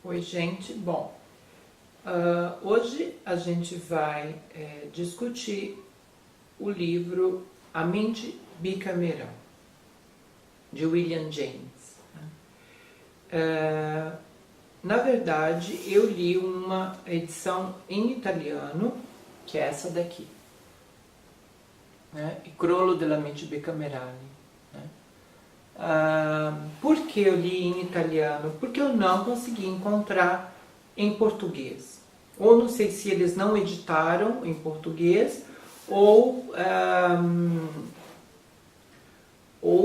Oi, gente. Bom, hoje a gente vai discutir o livro A Mente Bicameral, de William James. Na verdade, eu li uma edição em italiano, que é essa daqui, né? Il Crollo della Mente Bicamerale. Por que eu li em italiano? Porque eu não consegui encontrar em português. Ou não sei se eles não editaram em português, ou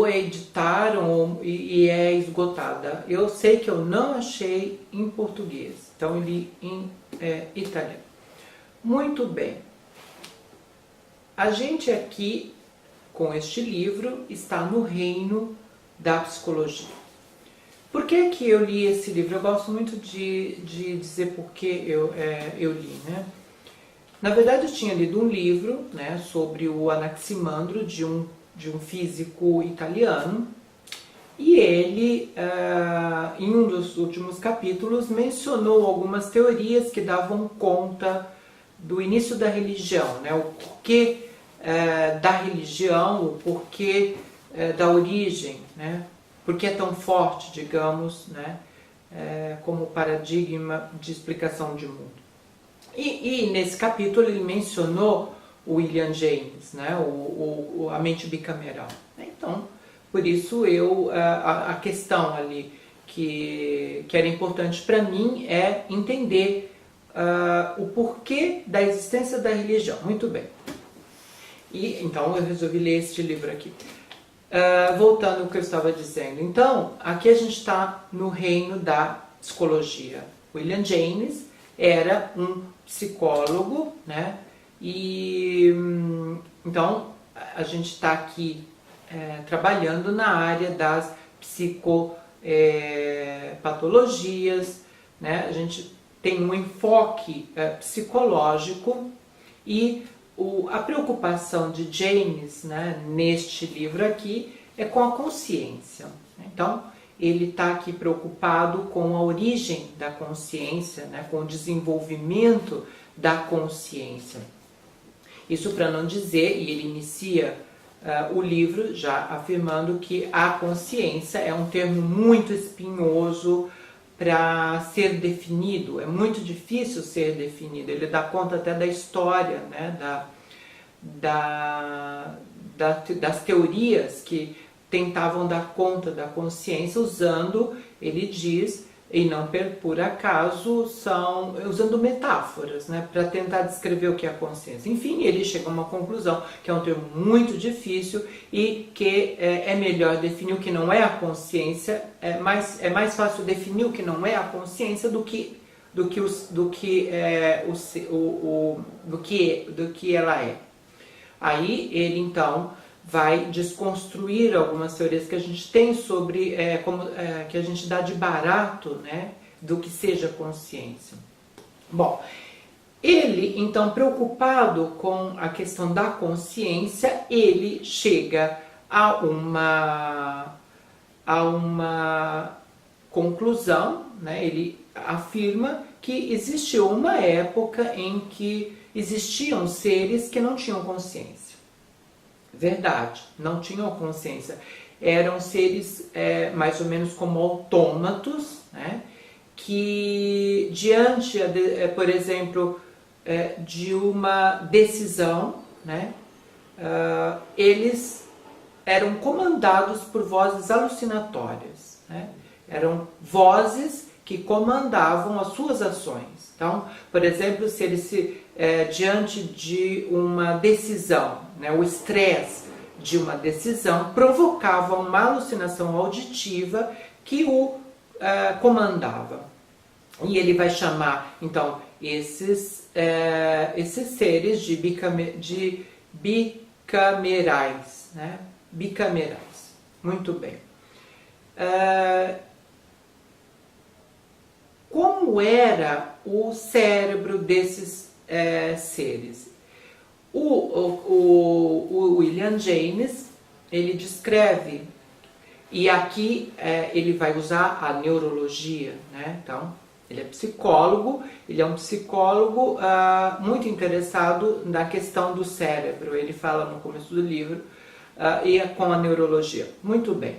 editaram e é esgotada. Eu sei que eu não achei em português, então eu li em italiano. Muito bem. A gente aqui, com este livro, está no reino da psicologia. Por que que eu li esse livro? Eu gosto muito de dizer por que eu li, né? Na verdade, eu tinha lido um livro, né, sobre o Anaximandro, de um físico italiano, e ele, em um dos últimos capítulos, mencionou algumas teorias que davam conta do início da religião, né, o porquê da religião, o porquê da origem, né? Porque é tão forte, digamos, né? Como paradigma de explicação de mundo. E nesse capítulo ele mencionou o William James, né? A mente bicameral. Então, por isso a questão ali que era importante para mim é entender o porquê da existência da religião. Muito bem. E então eu resolvi ler este livro aqui. Voltando ao que eu estava dizendo, então, aqui a gente está no reino da psicologia. William James era um psicólogo, né? E então a gente está aqui trabalhando na área das psicopatologias, né? A gente tem um enfoque psicológico e a preocupação de James, né, neste livro aqui é com a consciência. Então, ele está aqui preocupado com a origem da consciência, né, com o desenvolvimento da consciência. Isso para não dizer, e ele inicia o livro já afirmando que a consciência é um termo muito espinhoso para ser definido, é muito difícil ser definido. Ele dá conta até da história, né, das teorias que tentavam dar conta da consciência usando, ele diz, e não por acaso, usando metáforas, né, para tentar descrever o que é a consciência. Enfim, ele chega a uma conclusão que é um termo muito difícil e que é melhor definir o que não é a consciência, é mais fácil definir o que não é a consciência do que ela é. Aí ele então vai desconstruir algumas teorias que a gente tem sobre que a gente dá de barato, né, do que seja consciência. Bom, ele então, preocupado com a questão da consciência, ele chega a uma conclusão, né? Ele afirma que existiu uma época em que existiam seres que não tinham consciência. Verdade, não tinham consciência. Eram seres mais ou menos como autômatos, né? Que diante, por exemplo, de uma decisão, né? Eles eram comandados por vozes alucinatórias, né? Eram vozes que comandavam as suas ações. Então, por exemplo, se eles diante de uma decisão, né, o estresse de uma decisão provocava uma alucinação auditiva que o comandava. E ele vai chamar, então, esses seres de bicamerais, né? Bicamerais. Muito bem. Como era o cérebro desses seres? O William James, ele descreve, e aqui ele vai usar a neurologia, né? Então, Ele é psicólogo, ele é um psicólogo muito interessado na questão do cérebro. Ele fala no começo do livro e com a neurologia. Muito bem.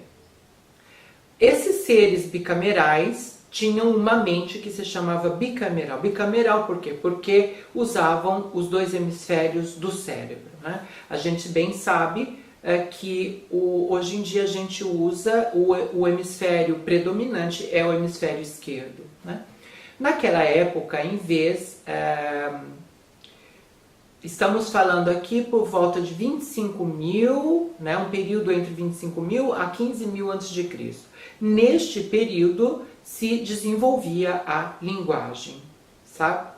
Esses seres bicamerais tinham uma mente que se chamava bicameral. Bicameral por quê? Porque usavam os dois hemisférios do cérebro, né? A gente bem sabe que hoje em dia a gente usa o hemisfério predominante é o hemisfério esquerdo, né? Naquela época, em vez... estamos falando aqui por volta de 25 mil, né, um período entre 25 mil a 15 mil a.C. Neste período se desenvolvia a linguagem, sabe?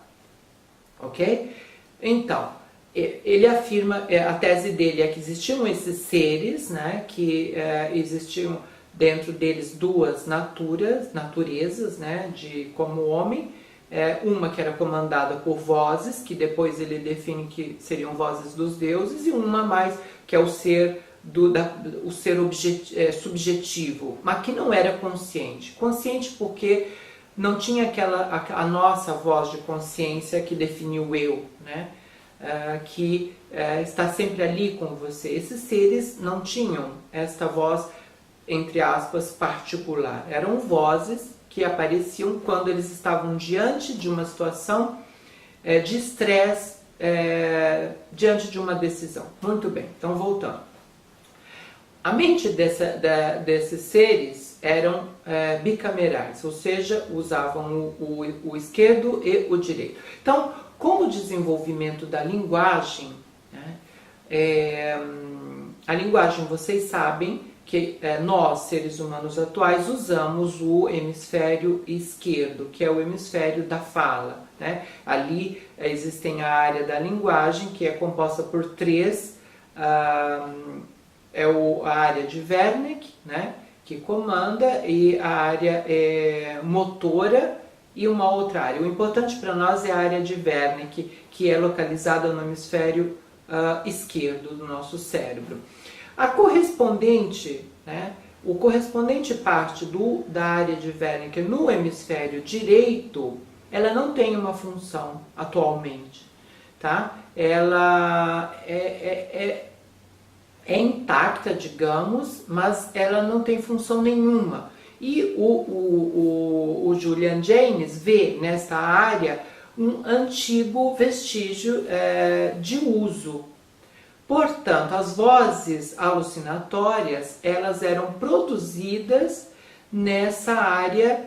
Ok? Então, ele afirma, a tese dele é que existiam esses seres, né, que existiam dentro deles duas naturezas, né, como homem, uma que era comandada por vozes, que depois ele define que seriam vozes dos deuses, e uma mais que é o ser subjetivo, mas que não era consciente. Consciente porque não tinha a nossa voz de consciência que define o eu, né? Que está sempre ali com você. Esses seres não tinham esta voz, entre aspas, particular. Eram vozes que apareciam quando eles estavam diante de uma situação de estresse, diante de uma decisão. Muito bem, então voltando. A mente desses seres eram bicamerais, ou seja, usavam o esquerdo e o direito. Então, com o desenvolvimento da linguagem, né, a linguagem, vocês sabem que nós, seres humanos atuais, usamos o hemisfério esquerdo, que é o hemisfério da fala, né? Ali existem a área da linguagem, que é composta por três, a área de Wernicke, né, que comanda, e a área motora, e uma outra área. O importante para nós é a área de Wernicke, que é localizada no hemisfério esquerdo do nosso cérebro. A correspondente, né, o correspondente parte da área de Wernicke no hemisfério direito, ela não tem uma função atualmente, tá? Ela é intacta, digamos, mas ela não tem função nenhuma. E o Julian Jaynes vê nessa área um antigo vestígio de uso. Portanto, as vozes alucinatórias, elas eram produzidas nessa área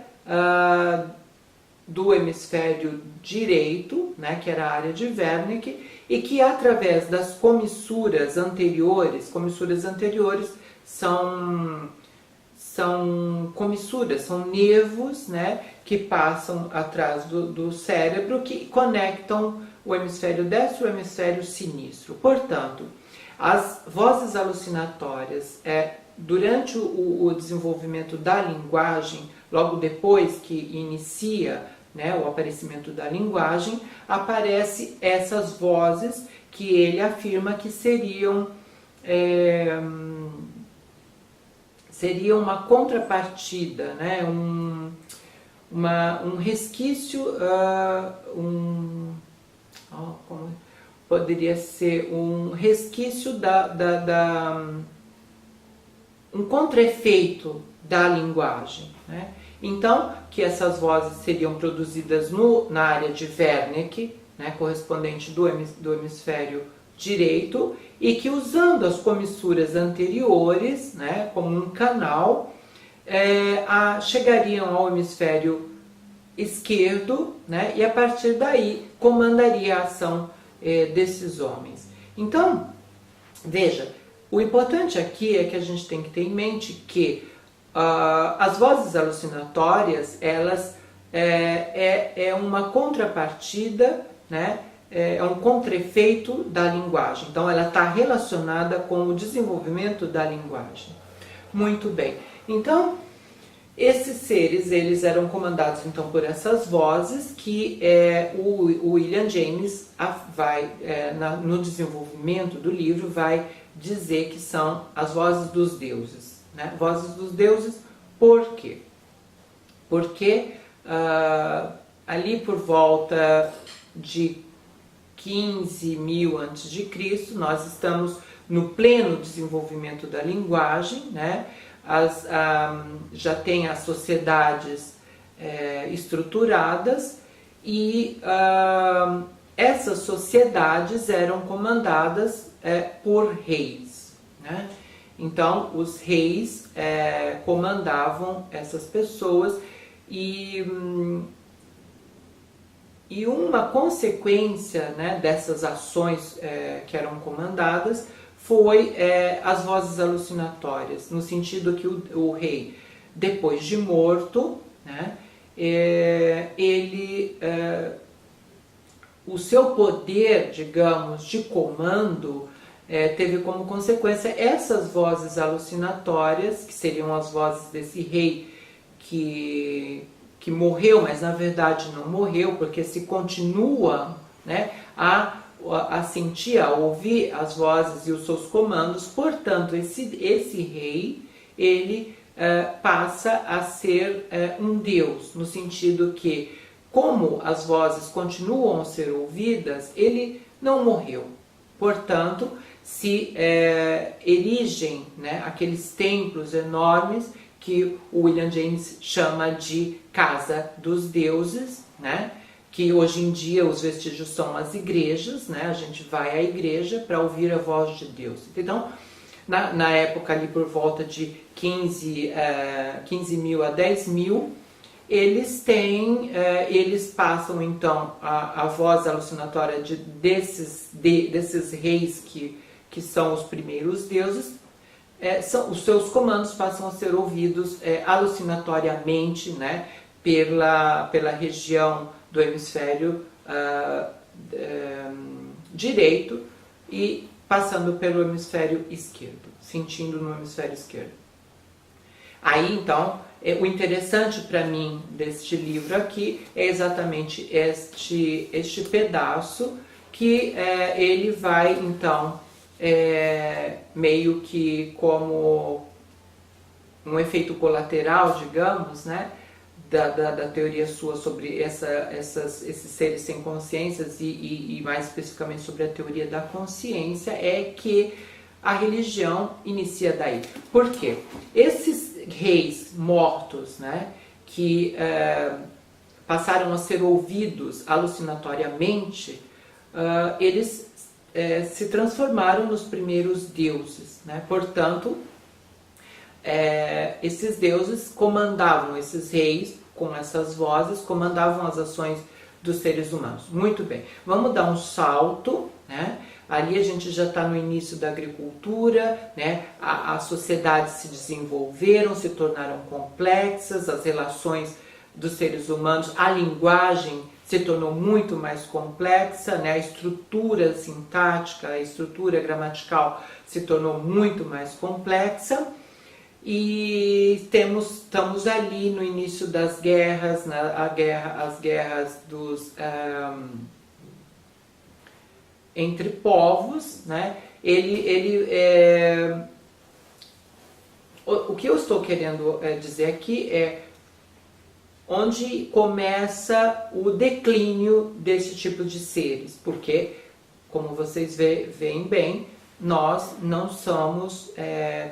do hemisfério direito, né, que era a área de Wernicke, e que através das comissuras anteriores são comissuras, são nervos, né, que passam atrás do cérebro, que conectam o hemisfério destro e o hemisfério sinistro. Portanto, as vozes alucinatórias, durante o desenvolvimento da linguagem, logo depois que inicia, né, o aparecimento da linguagem, aparecem essas vozes que ele afirma que seriam uma contrapartida, né, um resquício, como poderia ser um resquício um contra-efeito da linguagem, né? Então, que essas vozes seriam produzidas na área de Wernicke, né, correspondente do hemisfério direito, e que usando as comissuras anteriores, né, como um canal, chegariam ao hemisfério esquerdo, né, e a partir daí comandaria a ação desses homens. Então, veja, o importante aqui é que a gente tem que ter em mente que as vozes alucinatórias, elas uma contrapartida, né, é um contra-efeito da linguagem. Então, ela está relacionada com o desenvolvimento da linguagem. Muito bem. Então, esses seres, eles eram comandados então por essas vozes que o William James vai, no desenvolvimento do livro, vai dizer que são as vozes dos deuses, né? Vozes dos deuses, por quê? Porque ali por volta de 15.000 a.C., nós estamos no pleno desenvolvimento da linguagem, né? Já tem as sociedades estruturadas e essas sociedades eram comandadas por reis, né? Então, os reis comandavam essas pessoas e uma consequência, né, dessas ações que eram comandadas foi as vozes alucinatórias, no sentido que o rei, depois de morto, né, o seu poder, digamos, de comando teve como consequência essas vozes alucinatórias, que seriam as vozes desse rei que morreu, mas na verdade não morreu, porque se continua, né, a sentir, a ouvir as vozes e os seus comandos. Portanto, esse rei, ele passa a ser um deus, no sentido que, como as vozes continuam a ser ouvidas, ele não morreu. Portanto, se erigem, né, aqueles templos enormes que o William James chama de Casa dos Deuses, né? Que hoje em dia os vestígios são as igrejas, né? A gente vai à igreja para ouvir a voz de Deus. Então, na época ali por volta de 15.000 a 10.000, eles passam então a voz alucinatória desses reis que são os primeiros deuses. Os seus comandos passam a ser ouvidos alucinatoriamente, né, pela região do hemisfério direito e passando pelo hemisfério esquerdo, sentindo no hemisfério esquerdo. Aí então, o interessante para mim deste livro aqui é exatamente este pedaço que ele vai então meio que como um efeito colateral, digamos, né, da teoria sua sobre esses seres sem consciências e mais especificamente sobre a teoria da consciência, é que a religião inicia daí. Por quê? Esses reis mortos, né, que passaram a ser ouvidos alucinatoriamente, eles se transformaram nos primeiros deuses, né? Portanto, esses deuses comandavam, esses reis com essas vozes comandavam as ações dos seres humanos. Muito bem, vamos dar um salto, né? Ali a gente já está no início da agricultura, né? As sociedades se desenvolveram, se tornaram complexas, as relações dos seres humanos, a linguagem se tornou muito mais complexa, né? A estrutura sintática, a estrutura gramatical se tornou muito mais complexa e estamos ali no início das guerras, as guerras entre povos, né? O que eu estou querendo dizer aqui é onde começa o declínio desse tipo de seres, porque, como vocês veem bem, nós não somos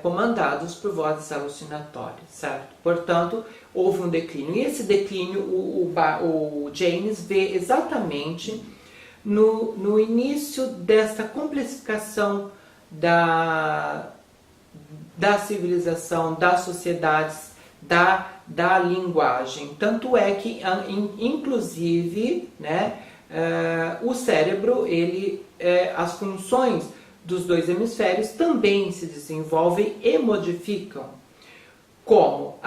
comandados por vozes alucinatórias, certo? Portanto, houve um declínio. E esse declínio o James vê exatamente no início desta complexificação da civilização, das sociedades, da linguagem. Tanto é que, inclusive, né, o cérebro, as funções dos dois hemisférios também se desenvolvem e modificam. Como?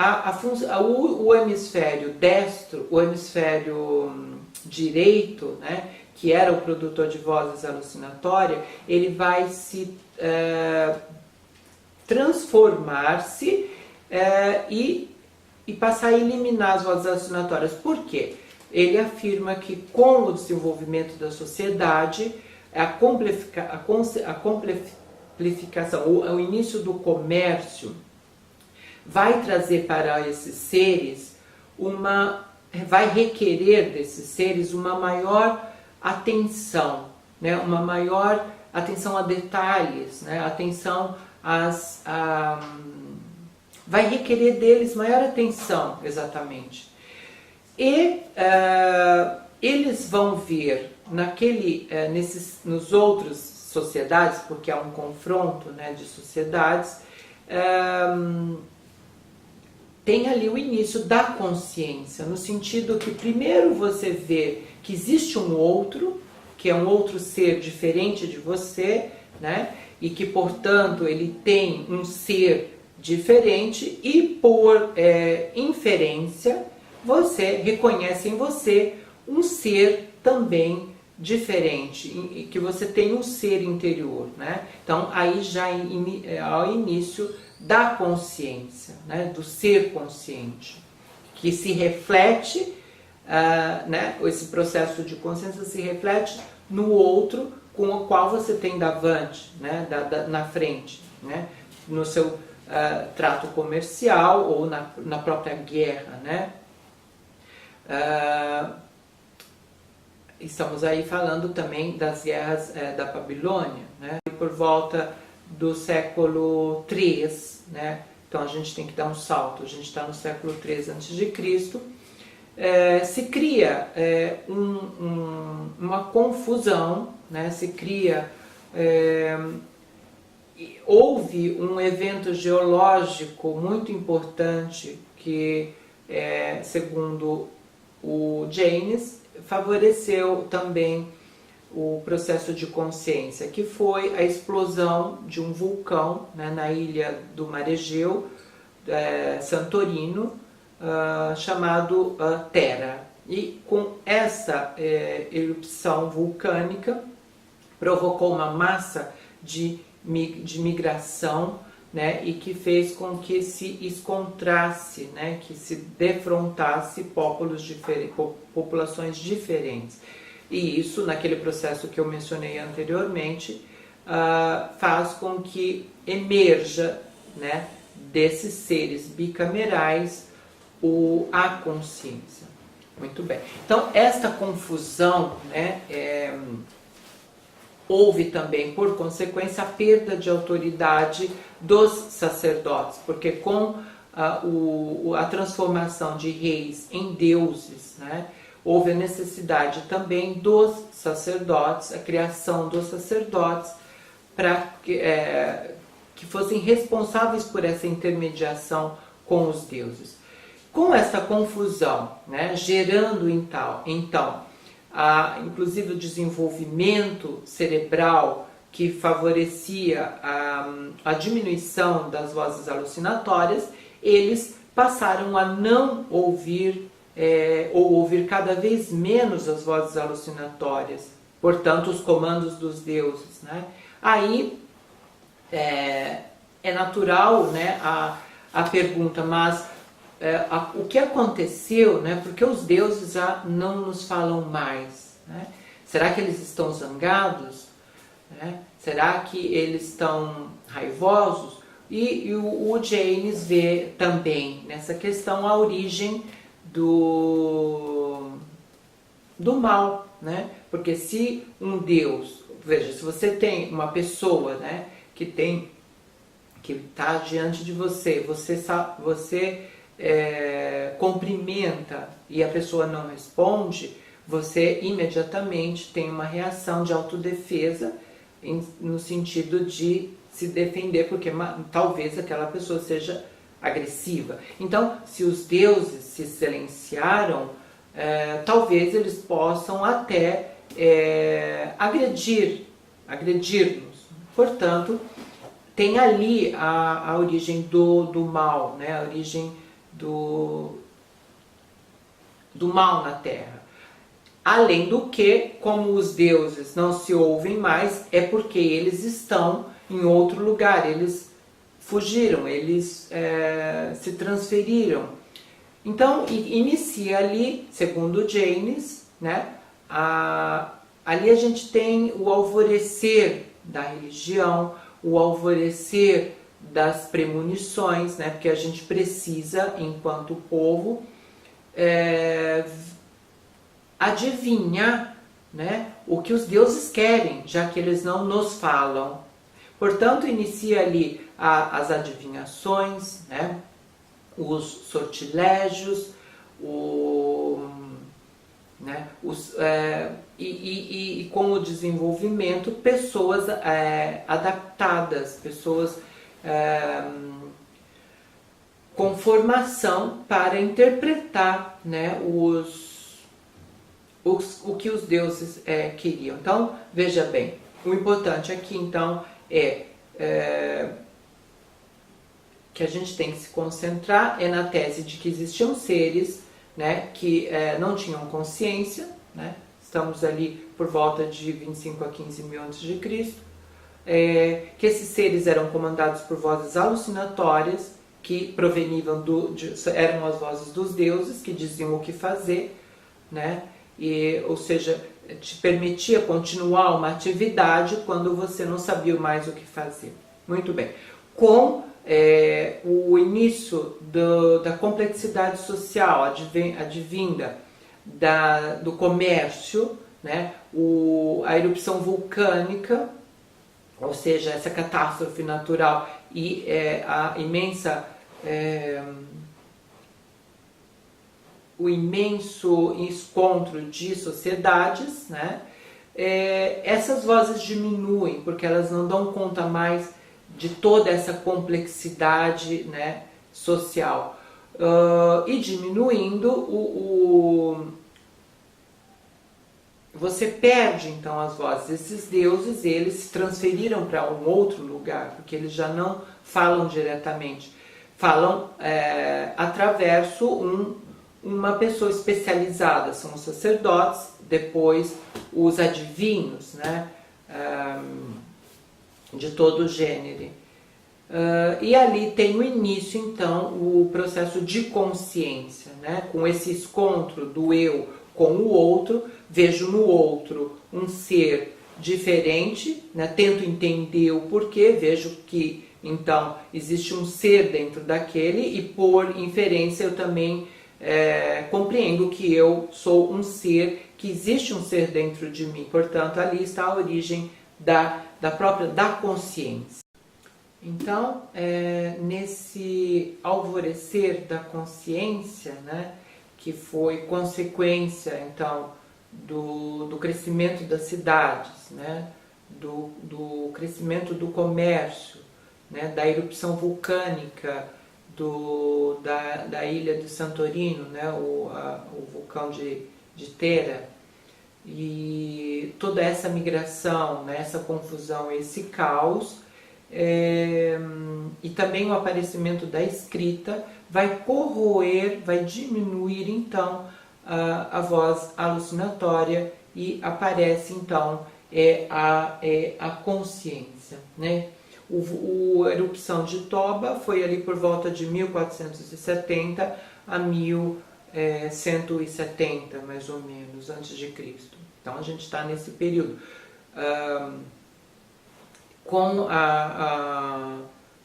O hemisfério destro, o hemisfério direito, né, que era o produtor de vozes alucinatórias, ele vai se transformar-se e passar a eliminar as vozes alucinatórias. Por quê? Ele afirma que com o desenvolvimento da sociedade, a complexificação, o início do comércio, vai trazer para esses seres uma vai requerer desses seres uma maior atenção, né? Uma maior atenção a detalhes, né? Atenção vai requerer deles maior atenção, exatamente. E eles vão ver nos outros sociedades, porque há um confronto, né, de sociedades, tem ali o início da consciência, no sentido que primeiro você vê que existe um outro, que é um outro ser diferente de você, né? E que, portanto, ele tem um ser diferente e, por inferência, você reconhece em você um ser também diferente, e que você tem um ser interior, né? Então, aí já ao início da consciência, né? Do ser consciente, que se reflete, né? Esse processo de consciência se reflete no outro com o qual você tem davante, né? Na frente, né? No seu trato comercial ou na própria guerra, né? Estamos aí falando também das guerras da Babilônia, né? Por volta do século III, né? Então a gente tem que dar um salto, a gente está no século III a.C., se cria uma confusão, né? Se cria, houve um evento geológico muito importante que, segundo o James, favoreceu também o processo de consciência, que foi a explosão de um vulcão, né, na ilha do Mar Egeu, Santorino, chamado Terra. E com essa erupção vulcânica provocou uma massa de migração, né, e que fez com que se encontrasse, né, que se defrontasse populações diferentes. E isso, naquele processo que eu mencionei anteriormente, faz com que emerja, né, desses seres bicamerais a consciência. Muito bem. Então, esta confusão, né, houve também, por consequência, a perda de autoridade dos sacerdotes, porque com a transformação de reis em deuses, né, houve a necessidade também dos sacerdotes, a criação dos sacerdotes, para que fossem responsáveis por essa intermediação com os deuses. Com essa confusão, né, gerando então inclusive o desenvolvimento cerebral que favorecia a diminuição das vozes alucinatórias, eles passaram a não ouvir ou ouvir cada vez menos as vozes alucinatórias, portanto os comandos dos deuses, né? Aí é natural, né, a pergunta, mas o que aconteceu, né? Porque os deuses já não nos falam mais, né? Será que eles estão zangados? Né? Será que eles estão raivosos? E o James vê também nessa questão a origem do mal, né? Porque se um Deus, veja, se você tem uma pessoa, né, que está diante de você, você cumprimenta e a pessoa não responde, você imediatamente tem uma reação de autodefesa no sentido de se defender, porque talvez aquela pessoa seja agressiva. Então, se os deuses se silenciaram, talvez eles possam até agredir-nos. Portanto, tem ali a origem do mal, né? A origem do mal na Terra. Além do que, como os deuses não se ouvem mais, é porque eles estão em outro lugar, eles fugiram, eles se transferiram. Então, inicia ali, segundo James, né, ali a gente tem o alvorecer da religião, o alvorecer das premonições, né, porque a gente precisa, enquanto povo, adivinhar, né, o que os deuses querem, já que eles não nos falam. Portanto, inicia ali as adivinhações, né, os sortilégios, né, e com o desenvolvimento, pessoas adaptadas, pessoas com formação para interpretar, né, o que os deuses queriam. Então, veja bem, o importante aqui então que a gente tem que se concentrar na tese de que existiam seres, né, que não tinham consciência, né, estamos ali por volta de 25 a 15 mil antes de Cristo, que esses seres eram comandados por vozes alucinatórias que proveniam eram as vozes dos deuses que diziam o que fazer, né, ou seja, te permitia continuar uma atividade quando você não sabia mais o que fazer. Muito bem. Com o início da complexidade social advinda do comércio, né, a erupção vulcânica, ou seja, essa catástrofe natural e o imenso encontro de sociedades, né, essas vozes diminuem, porque elas não dão conta mais de toda essa complexidade, né, social. E diminuindo, você perde então as vozes. Esses deuses, eles se transferiram para um outro lugar, porque eles já não falam diretamente. Falam através uma pessoa especializada, são os sacerdotes, depois os adivinhos, né, de todo o gênero. E ali tem o início, então, o processo de consciência, né, com esse encontro do eu com o outro, vejo no outro um ser diferente, né, tento entender o porquê, vejo que, então, existe um ser dentro daquele e, por inferência, eu também compreendo que eu sou um ser, que existe um ser dentro de mim. Portanto, ali está a origem da consciência. Então, nesse alvorecer da consciência, né, que foi consequência, então, do crescimento das cidades, né, do crescimento do comércio, né, da erupção vulcânica da ilha de Santorino, né, o vulcão de Tera, e toda essa migração, né, essa confusão, esse caos, e também o aparecimento da escrita vai corroer, vai diminuir então a voz alucinatória e aparece então a consciência, né? A erupção de Toba foi ali por volta de 1470 a 1170, mais ou menos, antes de Cristo. Então a gente está nesse período. Com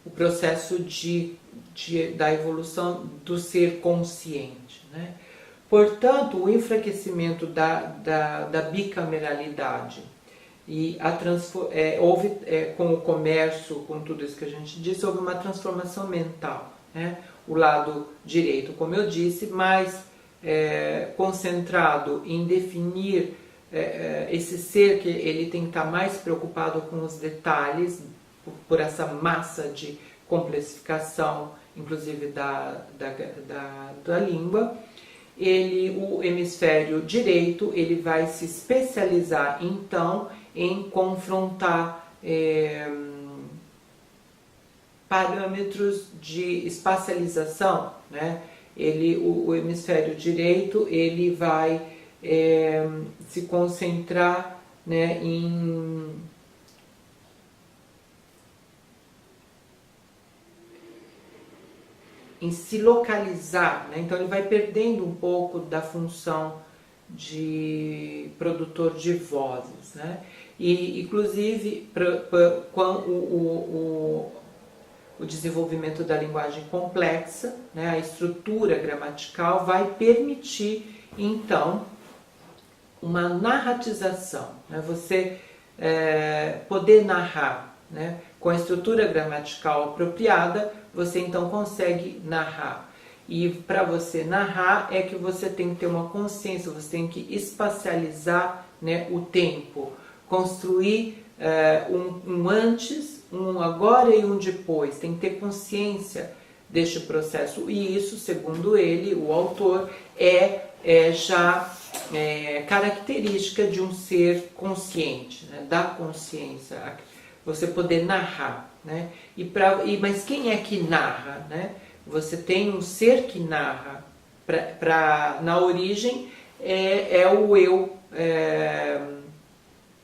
o processo da evolução do ser consciente, né? Portanto, o enfraquecimento da bicameralidade e houve, com o comércio, com tudo isso que a gente disse, houve uma transformação mental, né? O lado direito, como eu disse, mais concentrado em definir esse ser, que ele tem que estar mais preocupado com os detalhes, por essa massa de complexificação, inclusive da língua. O hemisfério direito, ele vai se especializar então em confrontar parâmetros de espacialização, né? O hemisfério direito, ele vai se concentrar, né, em se localizar, né? Então ele vai perdendo um pouco da função de produtor de vozes, né? E inclusive o desenvolvimento da linguagem complexa, né, a estrutura gramatical vai permitir, então, uma narratização, né, você poder narrar, né, com a estrutura gramatical apropriada, você então consegue narrar. E para você narrar é que você tem que ter uma consciência, você tem que espacializar, né, o tempo, construir um antes, um agora e um depois, tem que ter consciência deste processo. E isso, segundo ele, o autor, já característica de um ser consciente, né, da consciência, você poder narrar, né? Mas quem é que narra, né? Você tem um ser que narra, na origem é o eu,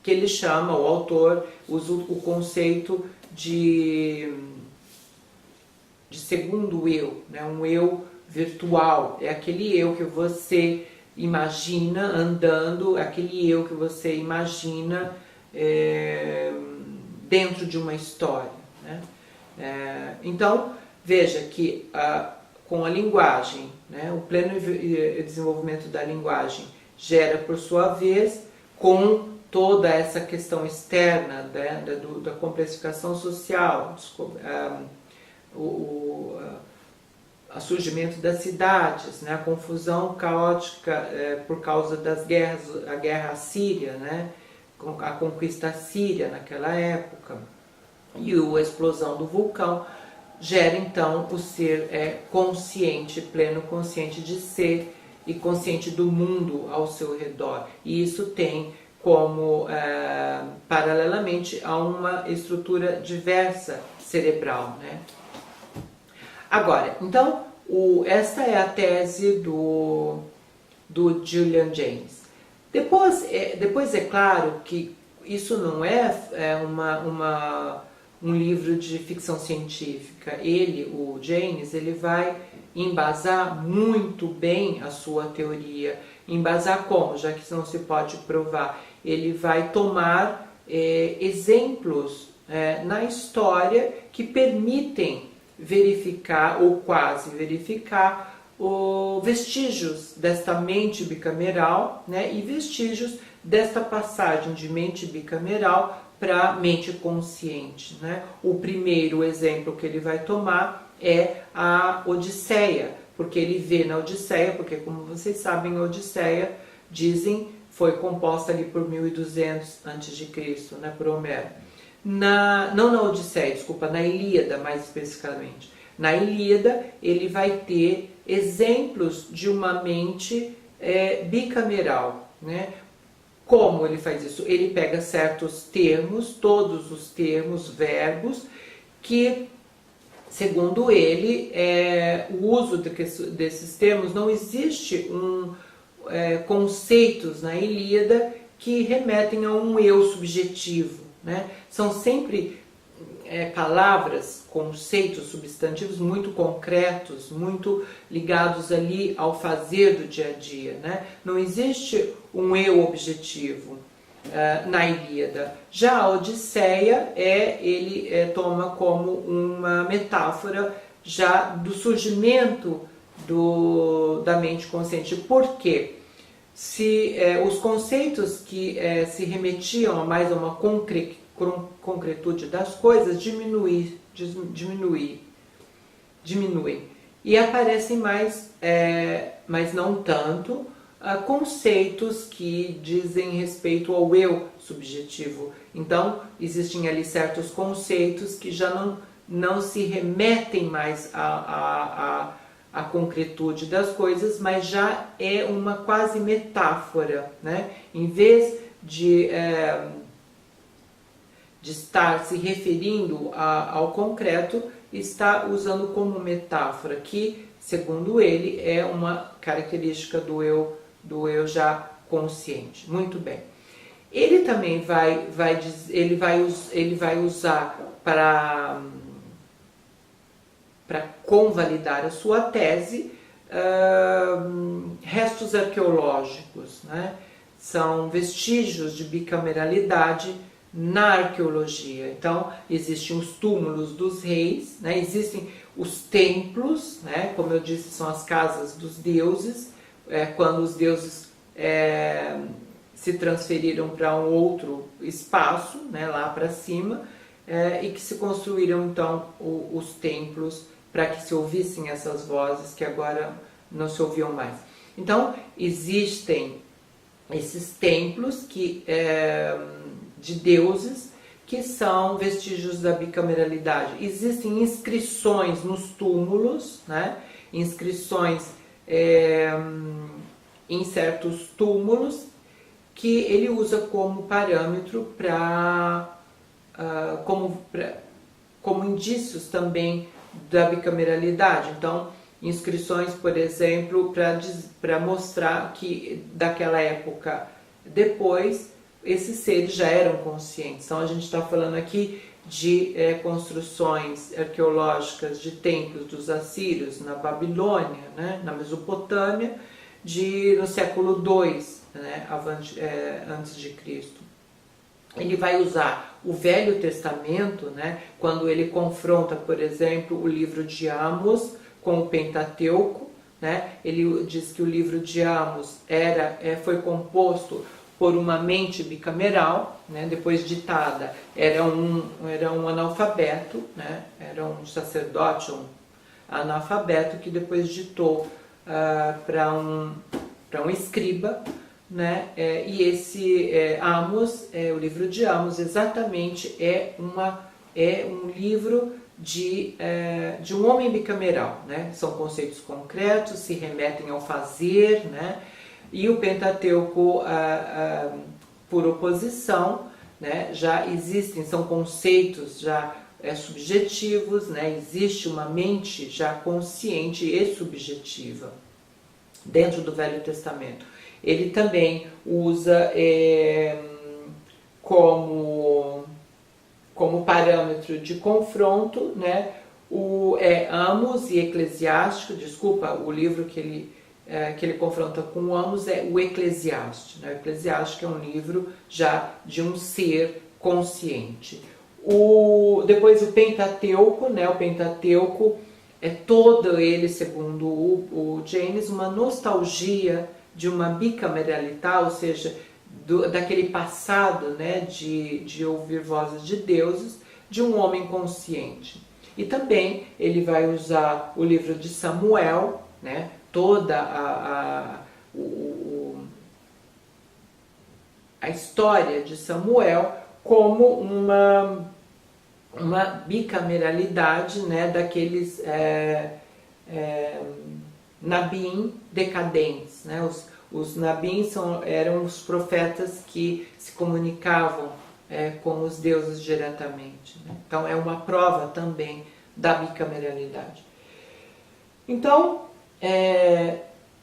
que ele chama, o autor usa o conceito de segundo eu, né? Um eu virtual, é aquele eu que você imagina andando, aquele eu que você imagina dentro de uma história, né? Então, veja que com a linguagem, né, o pleno desenvolvimento da linguagem gera, por sua vez, com toda essa questão externa, né, da complexificação social, o surgimento das cidades, né, a confusão caótica por causa das guerras, a guerra assíria, né, a conquista assíria naquela época, e a explosão do vulcão, gera então o ser consciente, pleno consciente de ser e consciente do mundo ao seu redor. E isso tem como, paralelamente a uma estrutura diversa cerebral, né? Agora, então, esta é a tese do Julian Jaynes. Depois é claro que isso não é um livro de ficção científica. O Jaynes, ele vai embasar muito bem a sua teoria. Embasar como? Já que não se pode provar. Ele vai tomar exemplos na história que permitem verificar, ou quase verificar, vestígios desta mente bicameral, né, e vestígios desta passagem de mente bicameral para mente consciente, né? O primeiro exemplo que ele vai tomar é a Odisseia, porque ele vê na Odisseia, porque como vocês sabem, a Odisseia, dizem, foi composta ali por 1200 a.C., né, por Homero. Não na Odisseia, desculpa, na Ilíada mais especificamente. Na Ilíada ele vai ter exemplos de uma mente bicameral, né? Como ele faz isso? Ele pega certos termos, todos os termos, verbos, que, segundo ele, o uso desses termos, não existe conceitos na Ilíada que remetem a um eu subjetivo, né? São sempre palavras, conceitos, substantivos muito concretos, muito ligados ali ao fazer do dia a dia, né? Não existe um eu objetivo na Ilíada. Já a Odisseia ele toma como uma metáfora já do surgimento da mente consciente. Por quê? Se os conceitos que se remetiam mais a uma concretude das coisas diminuem e aparecem mais, mas não tanto, conceitos que dizem respeito ao eu subjetivo. Então existem ali certos conceitos que já não se remetem mais à concretude das coisas, mas já é uma quase metáfora, né? Em vez de estar se referindo ao concreto, está usando como metáfora, que, segundo ele, é uma característica do eu já consciente. Muito bem. Ele também vai usar para convalidar a sua tese restos arqueológicos, né? São vestígios de bicameralidade na arqueologia. Então, existem os túmulos dos reis, né? Existem os templos, né? Como eu disse, são as casas dos deuses, quando os deuses se transferiram para um outro espaço, né? Lá para cima, e que se construíram então os templos para que se ouvissem essas vozes que agora não se ouviam mais. Então, existem esses templos de deuses que são vestígios da bicameralidade. Existem inscrições nos túmulos, né? Inscrições em certos túmulos que ele usa como parâmetro como indícios também da bicameralidade. Então, inscrições, por exemplo, para mostrar que daquela época depois esses seres já eram conscientes. Então a gente está falando aqui de construções arqueológicas de templos dos assírios na Babilônia, né, na Mesopotâmia, no século II, né, antes de Cristo. Ele vai usar o Velho Testamento, né, quando ele confronta, por exemplo, o livro de Amos com o Pentateuco, né? Ele diz que o livro de Amos foi composto por uma mente bicameral, né? Depois ditada, era um analfabeto, né? Era um sacerdote, um analfabeto que depois ditou para um escriba, né? E esse Amos, o livro de Amos, exatamente é um livro de um homem bicameral, né? São conceitos concretos, se remetem ao fazer, né? E o Pentateuco, por oposição, né? Já existem, são conceitos já subjetivos, né? Existe uma mente já consciente e subjetiva dentro do Velho Testamento. Ele também usa como parâmetro de confronto, né, Amos e Eclesiástico, o livro que ele confronta com Amos é o Eclesiástico. Né? O Eclesiástico é um livro já de um ser consciente. Depois o Pentateuco, né, o Pentateuco é todo ele, segundo o James, uma nostalgia de uma bicameralidade, ou seja, daquele passado, né, de ouvir vozes de deuses, de um homem consciente. E também ele vai usar o livro de Samuel, né, toda a história de Samuel como uma bicameralidade, né, daqueles Nabim decadentes, né? Os Nabim eram os profetas que se comunicavam com os deuses diretamente, né? Então é uma prova também da bicameralidade. Então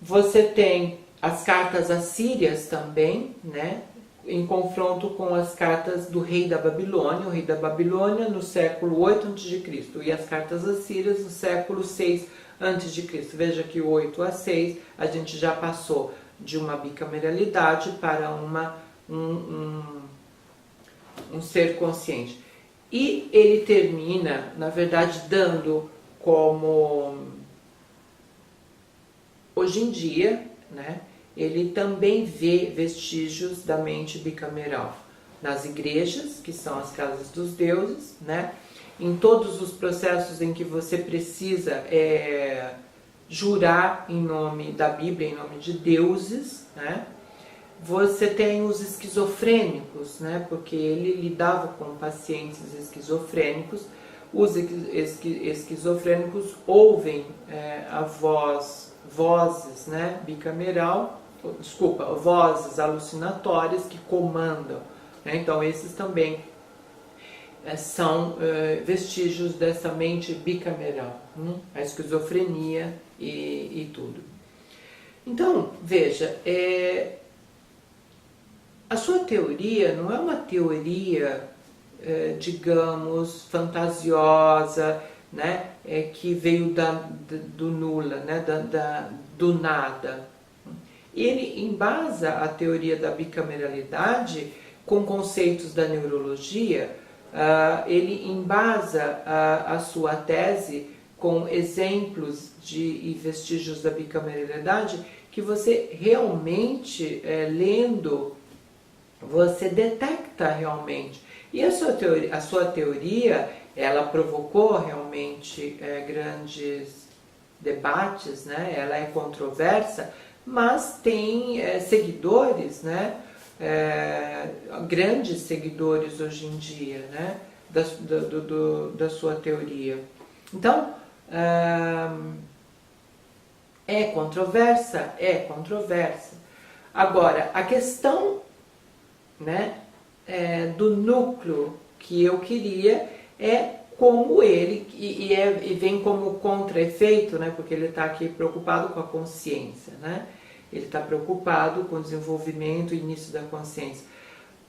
você tem as cartas assírias também, né? Em confronto com as cartas do rei da Babilônia, o rei da Babilônia no século 8 a.C. e as cartas assírias no século 6 a.C. Veja que o 8 a 6 a gente já passou de uma bicameralidade para um ser consciente. E ele termina, na verdade, dando como hoje em dia, né? Ele também vê vestígios da mente bicameral nas igrejas, que são as casas dos deuses, né? Em todos os processos em que você precisa jurar em nome da Bíblia, em nome de deuses, né? Você tem os esquizofrênicos, né? Porque ele lidava com pacientes esquizofrênicos. Os esquizofrênicos ouvem vozes, né? Vozes alucinatórias que comandam, né? Então esses também são vestígios dessa mente bicameral, a esquizofrenia e tudo. Então, veja, a sua teoria não é uma teoria, digamos, fantasiosa, né, que veio do nula, né, do nada. Ele embasa a teoria da bicameralidade com conceitos da neurologia, ele embasa a sua tese com exemplos e vestígios da bicameralidade que você realmente, lendo, você detecta realmente. E a sua teoria, ela provocou realmente grandes debates, né? Ela é controversa, mas tem seguidores, né? Grandes seguidores hoje em dia, né? Da sua teoria. Então, é controversa? É controversa. Agora, a questão, né, do núcleo que eu queria é como ele, e vem como contra-efeito, né, porque ele está aqui preocupado com a consciência, né? Ele está preocupado com o desenvolvimento e início da consciência.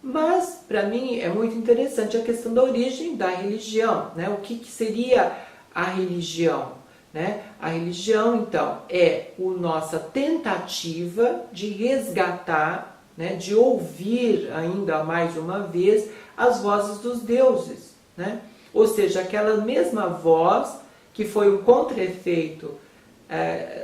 Mas, para mim, é muito interessante a questão da origem da religião, né? O que seria a religião, né? A religião, então, é a nossa tentativa de resgatar, né, de ouvir ainda mais uma vez as vozes dos deuses, né? Ou seja, aquela mesma voz que foi um contra-efeito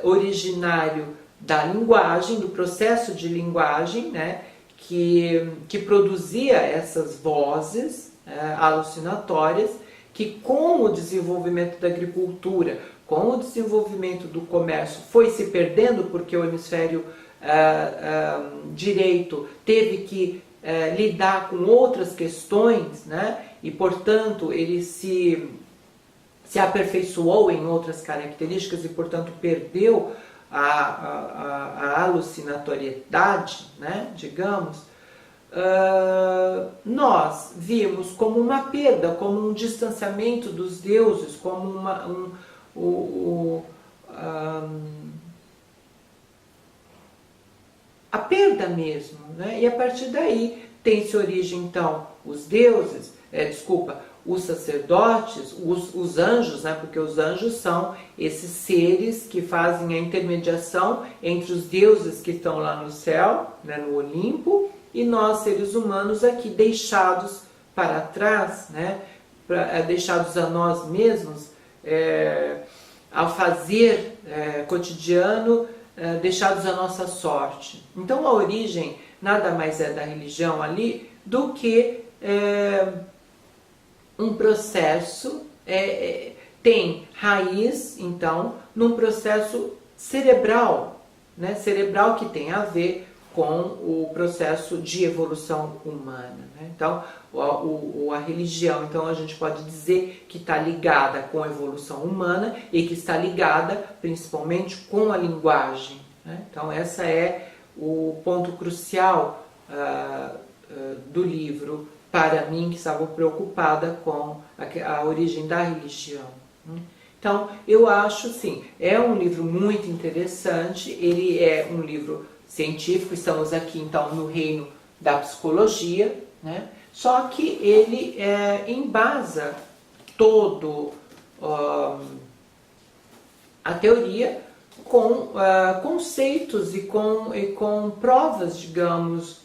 originário da linguagem, do processo de linguagem, né, que produzia essas vozes alucinatórias, que com o desenvolvimento da agricultura, com o desenvolvimento do comércio, foi se perdendo porque o hemisfério direito teve que lidar com outras questões, né? E portanto ele se aperfeiçoou em outras características e portanto perdeu a alucinatoriedade, né? Digamos. Nós vimos como uma perda, como um distanciamento dos deuses, como a perda mesmo, né? E a partir daí tem-se origem então os deuses, os sacerdotes, os anjos, né? Porque os anjos são esses seres que fazem a intermediação entre os deuses que estão lá no céu, né? No Olimpo, e nós seres humanos aqui deixados para trás, né? Deixados a nós mesmos, ao fazer cotidiano, deixados à nossa sorte. Então a origem nada mais é da religião ali do que um processo, tem raiz, então, num processo cerebral, né? Cerebral que tem a ver com o processo de evolução humana, né? Então, a religião, então, a gente pode dizer que está ligada com a evolução humana e que está ligada principalmente com a linguagem, né? Então, essa é o ponto crucial do livro, para mim, que estava preocupada com a origem da religião. Então, eu acho, sim, é um livro muito interessante, ele é um livro científico, estamos aqui, então, no reino da psicologia, né? Só que ele embasa todo a teoria com conceitos e com provas, digamos,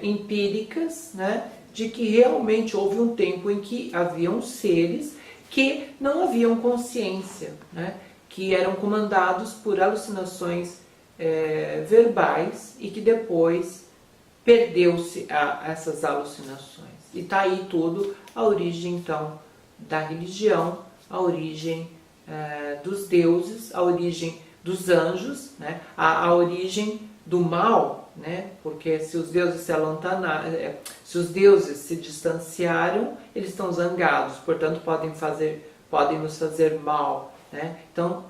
empíricas, né? De que realmente houve um tempo em que haviam seres que não haviam consciência, né? Que eram comandados por alucinações verbais e que depois perdeu-se essas alucinações. E está aí tudo, a origem então da religião, a origem dos deuses, a origem dos anjos, né? A origem do mal, né? Porque se os deuses se os deuses se distanciaram, eles estão zangados, portanto podem nos fazer mal, né? Então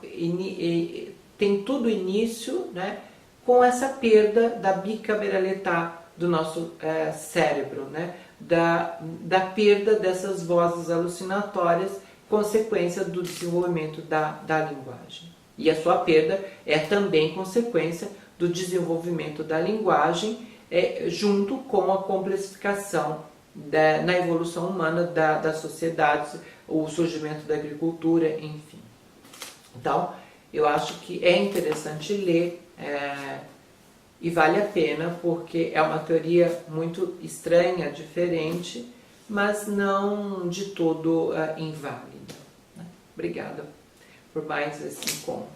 tem tudo início, né, com essa perda da bicameralidade do nosso cérebro, né? Da perda dessas vozes alucinatórias, consequência do desenvolvimento da linguagem. E a sua perda é também consequência do desenvolvimento da linguagem, junto com a complexificação na evolução humana das sociedades, o surgimento da agricultura, enfim. Então, eu acho que é interessante ler E vale a pena porque é uma teoria muito estranha, diferente, mas não de todo inválida. Obrigada por mais esse encontro.